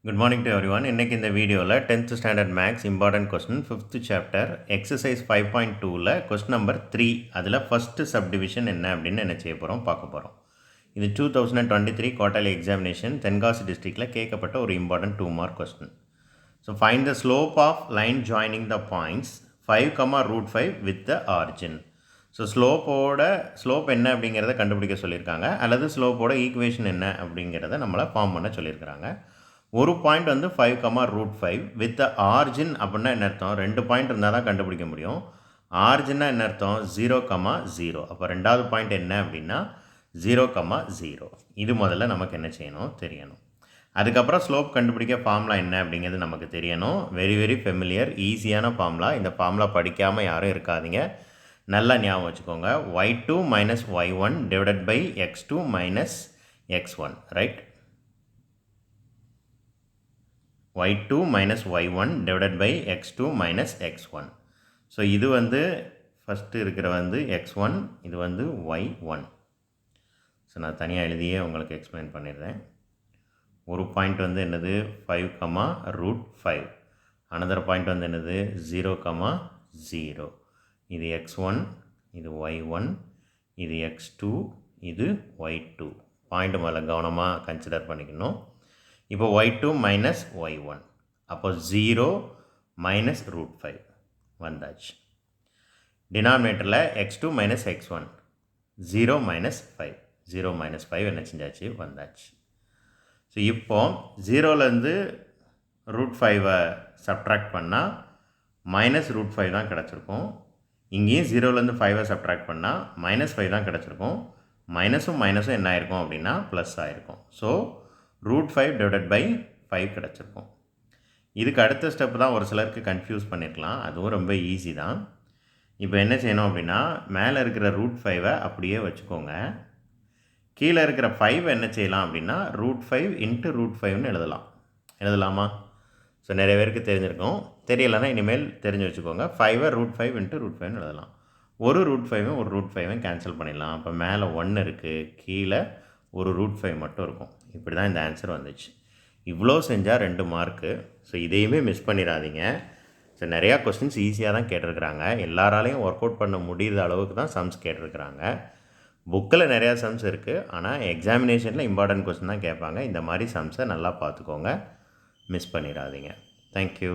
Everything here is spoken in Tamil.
Good morning to everyone. இன்னைக்கு இந்த வீடியோவில் 10th standard maths important question 5th chapter exercise 5.2ல கொஸ்டின் நம்பர் 3 அதில் ஃபஸ்ட்டு சப்டிவிஷன் என்ன அப்படின்னு என்ன செய்ய போகிறோம் பார்க்க போகிறோம். இது 2023 குவார்ட்டர்லி எக்ஸாமினேஷன் தென்காசி டிஸ்ட்ரிக்டில் கேட்கப்பட்ட ஒரு important 2 mark question. So find the slope of line joining the points 5, with the origin. So slope என்ன அப்படிங்கிறத கண்டுபிடிக்க சொல்லியிருக்காங்க, அல்லது ஸ்லோப்போட ஈக்குவேஷன் என்ன அப்படிங்கிறத நம்மளை ஃபார்ம் பண்ண சொல்லியிருக்கிறாங்க. ஒரு பாயிண்ட் வந்து 5, வித் ஆர்ஜின் அப்படின்னா என்ன அர்த்தம்? 2 பாயிண்ட் இருந்தால் தான் கண்டுபிடிக்க முடியும். ஆர்ஜின்னா என்ன அர்த்தம்? 0, அப்போ ரெண்டாவது பாயிண்ட் என்ன அப்படின்னா 0, இது முதல்ல நமக்கு என்ன செய்யணும் தெரியணும். அதுக்கப்புறம் ஸ்லோப் கண்டுபிடிக்க ஃபார்முலா என்ன அப்படிங்கிறது நமக்கு தெரியணும். வெரி வெரி ஃபெமிலியர், ஈஸியான ஃபார்முலா. இந்த ஃபார்முலா படிக்காமல் யாரும் இருக்காதீங்க, நல்லா ஞாபகம் வச்சுக்கோங்க. y2 minus y1 divided by x2 minus x1, right? y2 minus y1 divided by x2 minus x1. So இது வந்து ஃபஸ்ட்டு இருக்கிற வந்து x1, இது வந்து y1. ஸோ நான் தனியாக எழுதியே உங்களுக்கு எக்ஸ்பிளைன் பண்ணிடுறேன். ஒரு பாயிண்ட் வந்து என்னது 5, அனதர் பாயிண்ட் வந்து என்னது 0, இது x1, இது y1, இது x2, இது y2. பாயிண்ட் மேலே கவனமாக கன்சிடர் பண்ணிக்கணும். இப்போ y2 மைனஸ் y1, அப்போ 0 மைனஸ் √5 வந்தாச்சு. டினாமினேட்டரில் x2 மைனஸ் x1, 0 மைனஸ் 5 என்ன செஞ்சாச்சு வந்தாச்சு. ஸோ இப்போ 0லேருந்து √5 சப்ட்ராக்ட் பண்ணால் மைனஸ் √5 தான் கிடச்சிருக்கும். இங்கேயும் 0லேருந்து 5 சப்ட்ராக்ட் பண்ணால் -5 தான் கிடச்சிருக்கும். மைனஸும் என்ன ஆயிருக்கும் அப்படின்னா ப்ளஸ் ஆயிருக்கும். ஸோ √5 டிவைடட் பை 5 கிடச்சிருக்கும். இதுக்கு அடுத்த ஸ்டெப் தான் ஒரு சிலருக்கு கன்ஃபியூஸ் பண்ணியிருக்கலாம், அதுவும் ரொம்ப ஈஸி தான். இப்போ என்ன செய்யணும் அப்படின்னா, மேலே இருக்கிற √5 அப்படியே வச்சுக்கோங்க. கீழே இருக்கிற 5 என்ன செய்யலாம் அப்படின்னா √5 இன்ட்டு √5ன்னு எழுதலாமா? ஸோ நிறைய பேருக்கு தெரிஞ்சிருக்கும், தெரியலைன்னா இனிமேல் தெரிஞ்சு வச்சுக்கோங்க. 5 √5 இன்ட்டு √5ன்னு எழுதலாம். ஒரு √5 கேன்சல் பண்ணிடலாம். அப்போ மேலே 1 இருக்குது, கீழே ஒரு √5 மட்டும் இருக்கும். இப்படி தான் இந்த ஆன்சர் வந்துச்சு. இவ்வளோ செஞ்சால் 2 மார்க்கு. ஸோ இதையுமே மிஸ் பண்ணிடாதீங்க. ஸோ நிறையா கொஸ்டின்ஸ் ஈஸியாக தான் கேட்டிருக்கிறாங்க, எல்லாராலையும் ஒர்க் அவுட் பண்ண முடிகிற அளவுக்கு தான் சம்ஸ் கேட்டிருக்கிறாங்க. புக்கில் நிறையா சம்ஸ் இருக்குது, ஆனால் எக்ஸாமினேஷனில் இம்பார்ட்டன்ட் கொஸ்டின் தான் கேட்பாங்க. இந்த மாதிரி சம்ஸை நல்லா பார்த்துக்கோங்க, மிஸ் பண்ணிடாதீங்க. தேங்க்யூ.